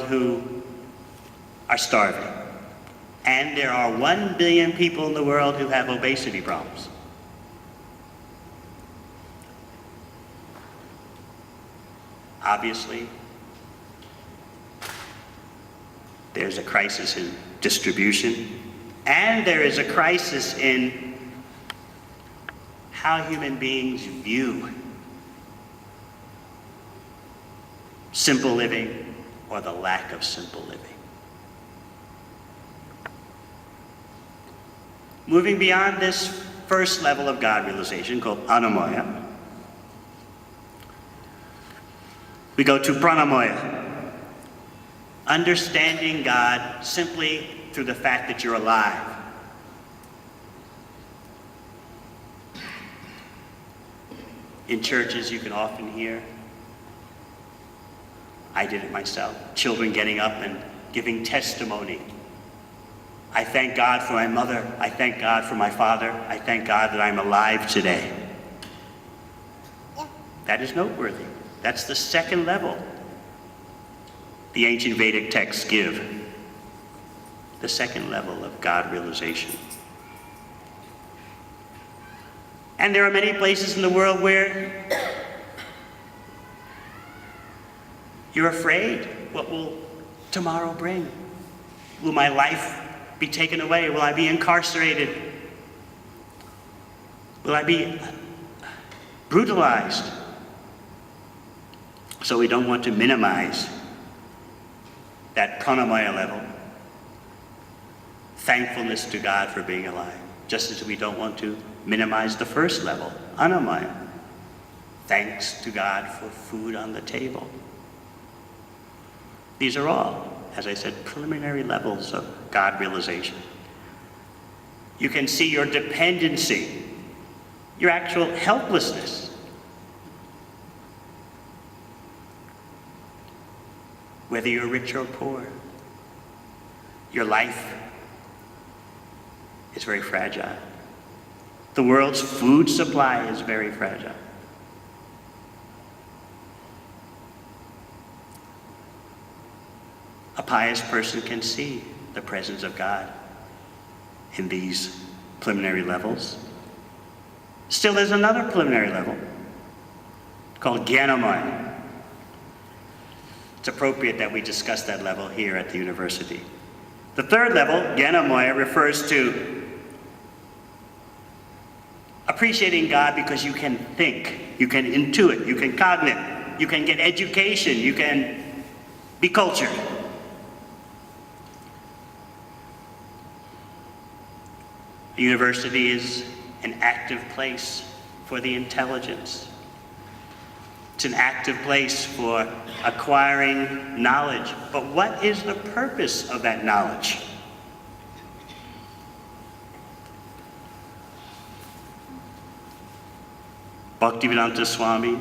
who are starving. And there are 1 billion people in the world who have obesity problems. Obviously, there's a crisis in distribution, and there is a crisis in how human beings view simple living or the lack of simple living. Moving beyond this first level of God realization called anamoya, we go to pranamoya, understanding God simply through the fact that you're alive. In churches, you can often hear, I did it myself, children getting up and giving testimony. I thank God for my mother. I thank God for my father. I thank God that I'm alive today. That is noteworthy. That's the second level the ancient Vedic texts give. The second level of God realization. And there are many places in the world where you're afraid. What will tomorrow bring? Will my life be taken away? Will I be incarcerated? Will I be brutalized? So we don't want to minimize that pranamaya level. Thankfulness to God for being alive. Just as we don't want to minimize the first level, anamaya. Thanks to God for food on the table. These are all, as I said, preliminary levels of God realization. You can see your dependency, your actual helplessness. Whether you're rich or poor, your life is very fragile. The world's food supply is very fragile. A pious person can see the presence of God in these preliminary levels. Still, there's another preliminary level called Jnanamaya. It's appropriate that we discuss that level here at the university. The third level, Jnanamaya, refers to appreciating God because you can think, you can intuit, you can cognate, you can get education, you can be cultured. The university is an active place for the intelligence. It's an active place for acquiring knowledge. But what is the purpose of that knowledge? Bhaktivedanta Swami,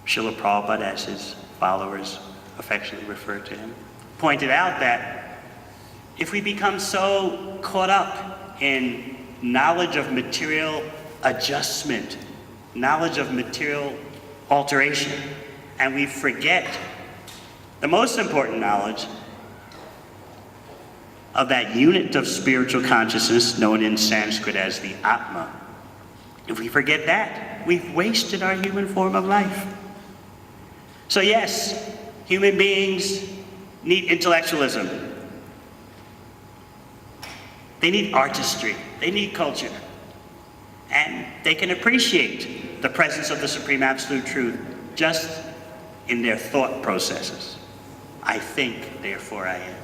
Srila Prabhupada, as his followers affectionately refer to him, pointed out that if we become so caught up in knowledge of material adjustment, knowledge of material alteration, and we forget the most important knowledge of that unit of spiritual consciousness known in Sanskrit as the Atma. If we forget that, we've wasted our human form of life. So yes, human beings need intellectualism. They need artistry, they need culture, and they can appreciate the presence of the Supreme Absolute Truth just in their thought processes. I think, therefore I am.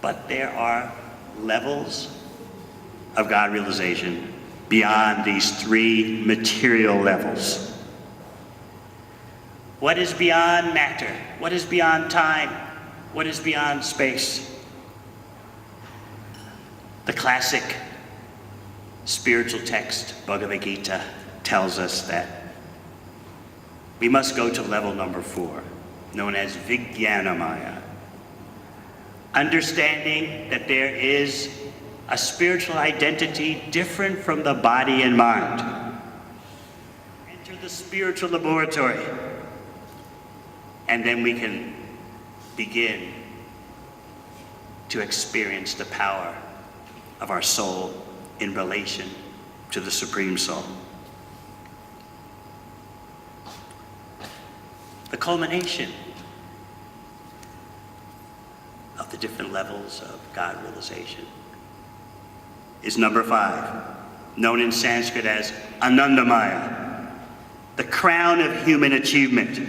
But there are levels of God realization beyond these three material levels. What is beyond matter? What is beyond time? What is beyond space? The classic spiritual text, Bhagavad Gita, tells us that we must go to level number 4, known as Vijnanamaya. Understanding that there is a spiritual identity different from the body and mind. Enter the spiritual laboratory And then we can begin to experience the power of our soul in relation to the Supreme Soul. The culmination of the different levels of God realization is number 5, known in Sanskrit as Anandamaya, the crown of human achievement,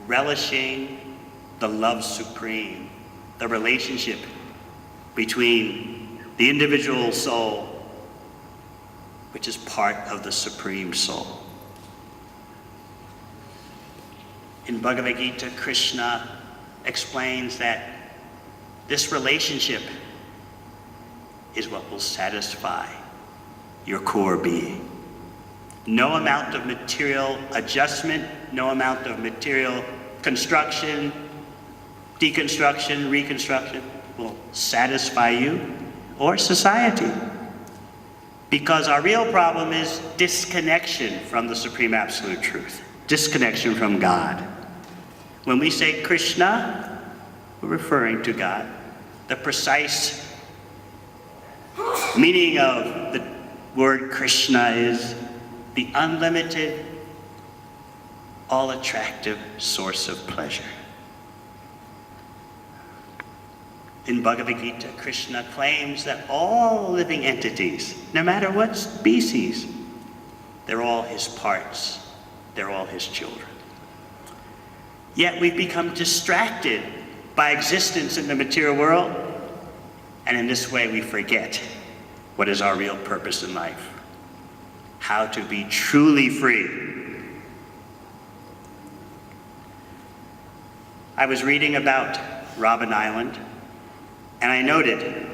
relishing the love supreme, the relationship between the individual soul, which is part of the Supreme Soul. In Bhagavad Gita, Krishna explains that this relationship is what will satisfy your core being. No amount of material adjustment, no amount of material construction, deconstruction, reconstruction will satisfy you or society. Because our real problem is disconnection from the Supreme Absolute Truth, disconnection from God. When we say Krishna, we're referring to God. The precise meaning of the word Krishna is the unlimited, all-attractive source of pleasure. In Bhagavad Gita, Krishna claims that all living entities, no matter what species, they're all his parts, they're all his children. Yet we've become distracted by existence in the material world, and in this way we forget what is our real purpose in life, how to be truly free. I was reading about Robben Island, and I noted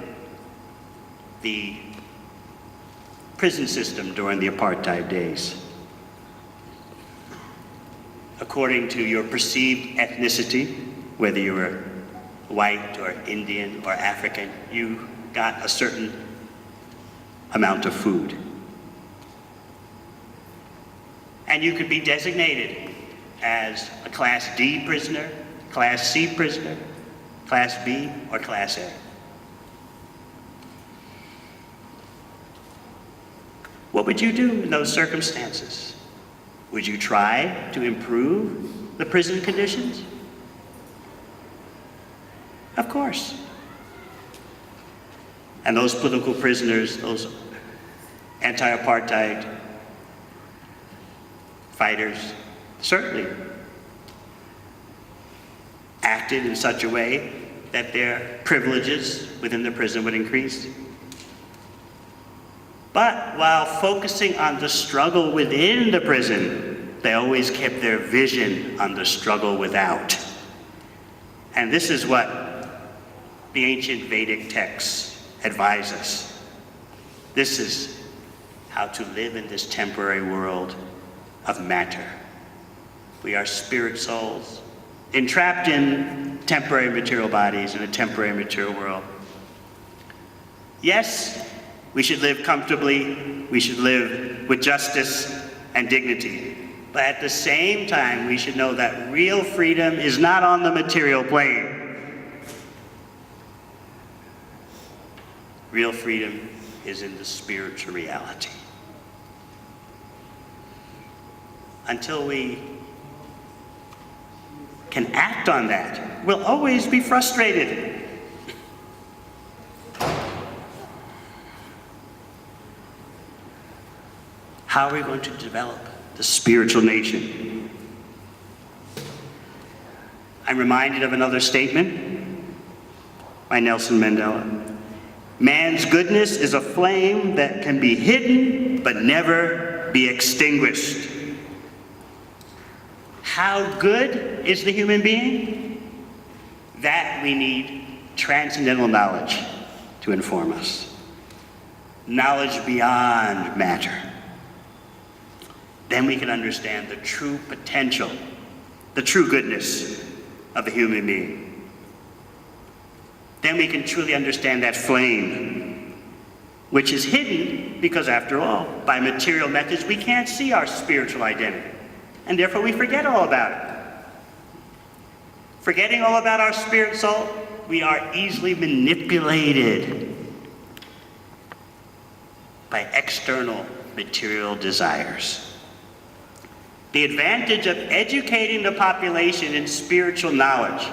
the prison system during the apartheid days. According to your perceived ethnicity, whether you were white or Indian or African, you got a certain amount of food. And you could be designated as a Class D prisoner, Class C prisoner, Class B, or Class A. What would you do in those circumstances? Would you try to improve the prison conditions? Of course. And those political prisoners, those anti-apartheid fighters, certainly acted in such a way that their privileges within the prison would increase. But while focusing on the struggle within the prison, they always kept their vision on the struggle without. And this is what the ancient Vedic texts advise us. This is how to live in this temporary world of matter. We are spirit souls, entrapped in temporary material bodies in a temporary material world. Yes, we should live comfortably, we should live with justice and dignity. But at the same time, we should know that real freedom is not on the material plane. Real freedom is in the spiritual reality. Until we can act on that, we'll always be frustrated. How are we going to develop the spiritual nation? I'm reminded of another statement by Nelson Mandela. Man's goodness is a flame that can be hidden but never be extinguished. How good is the human being? That we need transcendental knowledge to inform us. Knowledge beyond matter. Then we can understand the true potential, the true goodness of the human being. Then we can truly understand that flame, which is hidden because, after all, by material methods, we can't see our spiritual identity, and therefore we forget all about it. Forgetting all about our spirit soul, we are easily manipulated by external material desires. The advantage of educating the population in spiritual knowledge.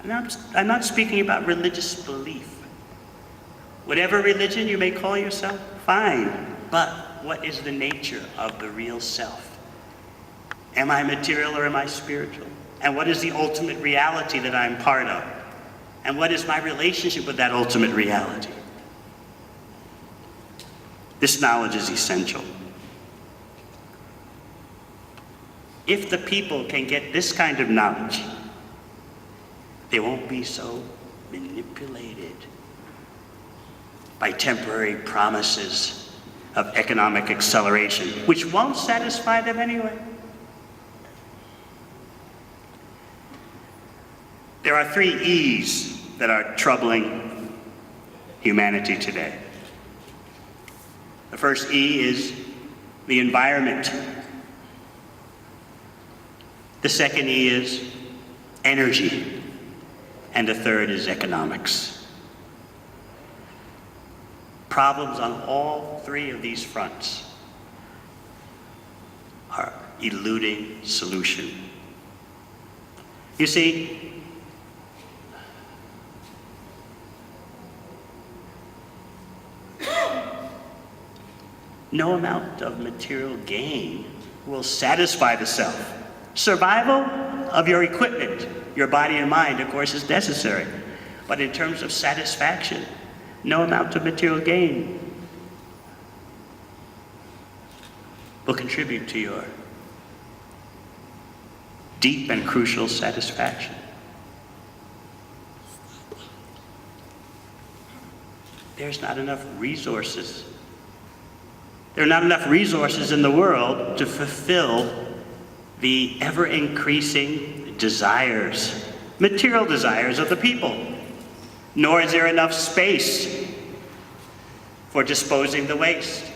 I'm not speaking about religious belief. Whatever religion you may call yourself, fine. But what is the nature of the real self? Am I material or am I spiritual? And what is the ultimate reality that I'm part of? And what is my relationship with that ultimate reality? This knowledge is essential. If the people can get this kind of knowledge, they won't be so manipulated by temporary promises of economic acceleration, which won't satisfy them anyway. There are 3 E's that are troubling humanity today. The first E is the environment. The second E is energy. And the third is economics. Problems on all 3 of these fronts are eluding solution. You see, no amount of material gain will satisfy the self. Survival of your equipment, your body and mind, of course, is necessary. But in terms of satisfaction, no amount of material gain will contribute to your deep and crucial satisfaction. There's not enough resources. There are not enough resources in the world to fulfill the ever-increasing desires, material desires of the people. Nor is there enough space for disposing the waste.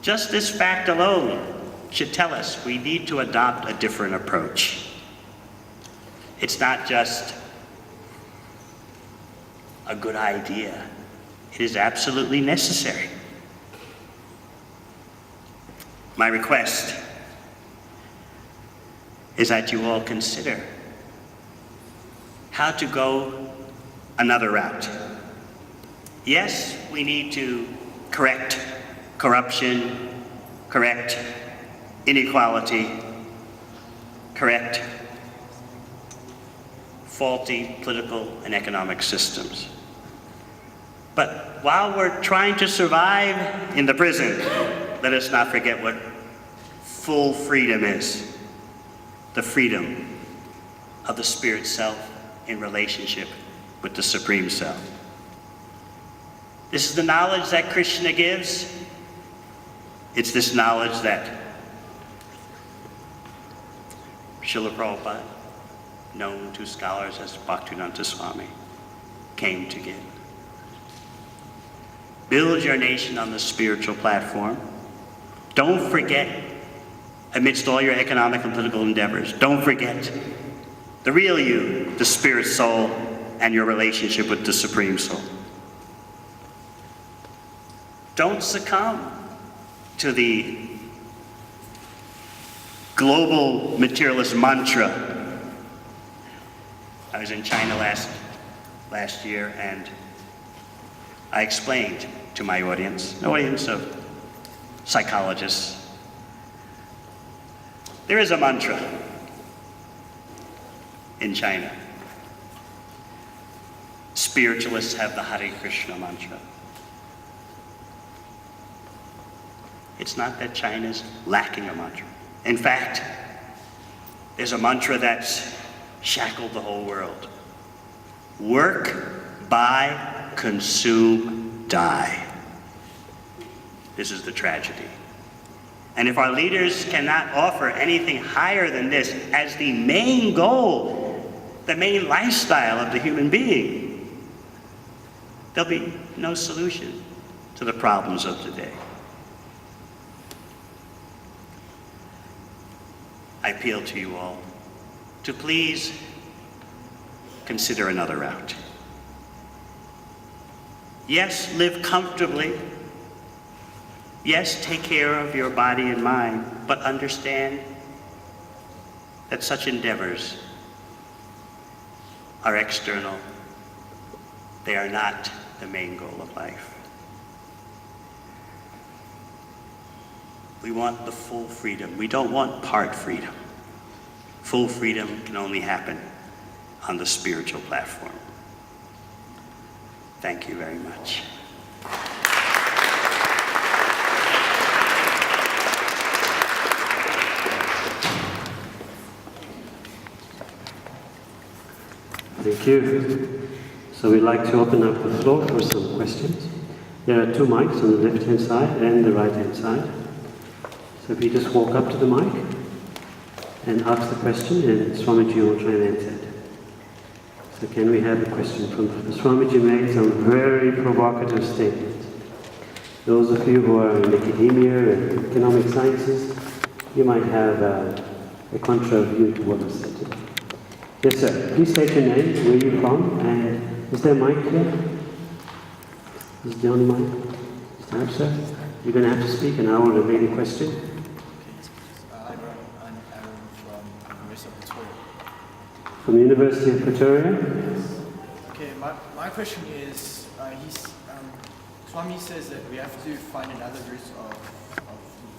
Just this fact alone should tell us we need to adopt a different approach. It's not just a good idea. It is absolutely necessary. My request is that you all consider how to go another route. Yes, we need to correct corruption, correct inequality, correct faulty political and economic systems. But while we're trying to survive in the prison, let us not forget what full freedom is. The freedom of the spirit self in relationship with the Supreme Self. This is the knowledge that Krishna gives. It's this knowledge that Srila Prabhupada, known to scholars as Bhaktivedanta Swami, came to give. Build your nation on the spiritual platform. Don't forget, amidst all your economic and political endeavors, don't forget the real you, the spirit soul, and your relationship with the Supreme Soul. Don't succumb to the global materialist mantra. I was in China last year, and I explained to my audience, an audience of psychologists, there is a mantra in China. Spiritualists have the Hare Krishna mantra. It's not that China's lacking a mantra. In fact, there's a mantra that's shackled the whole world. Work, buy, consume, die. This is the tragedy. And if our leaders cannot offer anything higher than this as the main goal, the main lifestyle of the human being, there'll be no solution to the problems of today. I appeal to you all. to please consider another route. Yes, live comfortably. Yes, take care of your body and mind, but understand that such endeavors are external. They are not the main goal of life. We want the full freedom. We don't want part freedom. Full freedom can only happen on the spiritual platform. Thank you very much. Thank you. So we'd like to open up the floor for some questions. There are two mics on the left-hand side and the right-hand side. So if you just walk up to the mic and ask the question, and Swamiji will try and answer it. So can we have a question from Swamiji? Made some very provocative statements. Those of you who are in academia and economic sciences, you might have a contra view to what was said today. Yes, sir. Please state your name, where you're from, and is there a mic here? Is the only mic? Is there, sir? You're going to have to speak, and I will relay the question. I'm from University of Pretoria. From the University of Pretoria? Okay, my question is, Swami says that we have to find another route of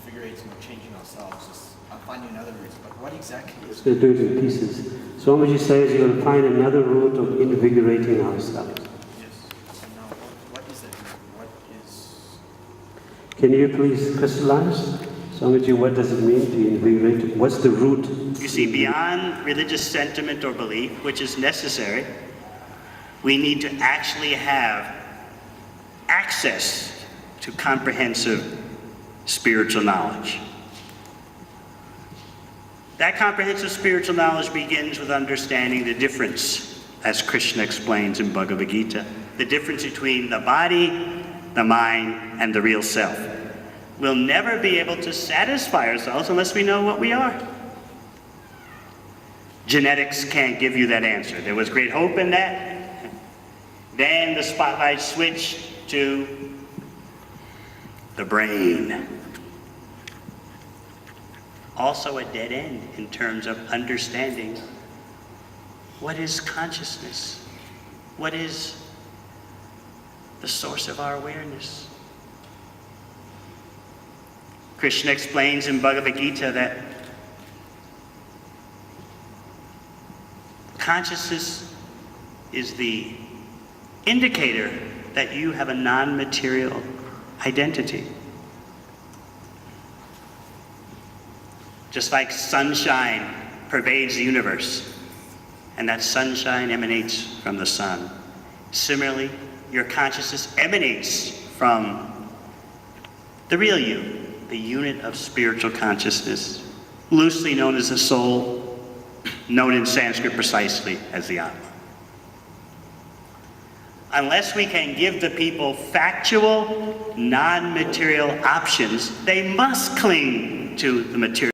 invigorating or changing ourselves, just finding another route. But what exactly is Let's go do it in pieces. Swamiji says you're going to find another route of invigorating ourselves. Yes. So now, what is that route? What is... Can you please crystallize? Swamiji, what does it mean to invigorate? What's the root? You see, beyond religious sentiment or belief, which is necessary, we need to actually have access to comprehensive spiritual knowledge. That comprehensive spiritual knowledge begins with understanding the difference, as Krishna explains in Bhagavad Gita, the difference between the body, the mind, and the real self. We'll never be able to satisfy ourselves unless we know what we are. Genetics can't give you that answer. There was great hope in that. Then the spotlight switched to the brain. Also a dead end in terms of understanding what is consciousness, what is the source of our awareness. Krishna explains in Bhagavad Gita that consciousness is the indicator that you have a non-material identity. Just like sunshine pervades the universe, and that sunshine emanates from the sun. Similarly, your consciousness emanates from the real you, the unit of spiritual consciousness, loosely known as the soul, known in Sanskrit precisely as the Atma. Unless we can give the people factual, non-material options, they must cling to the material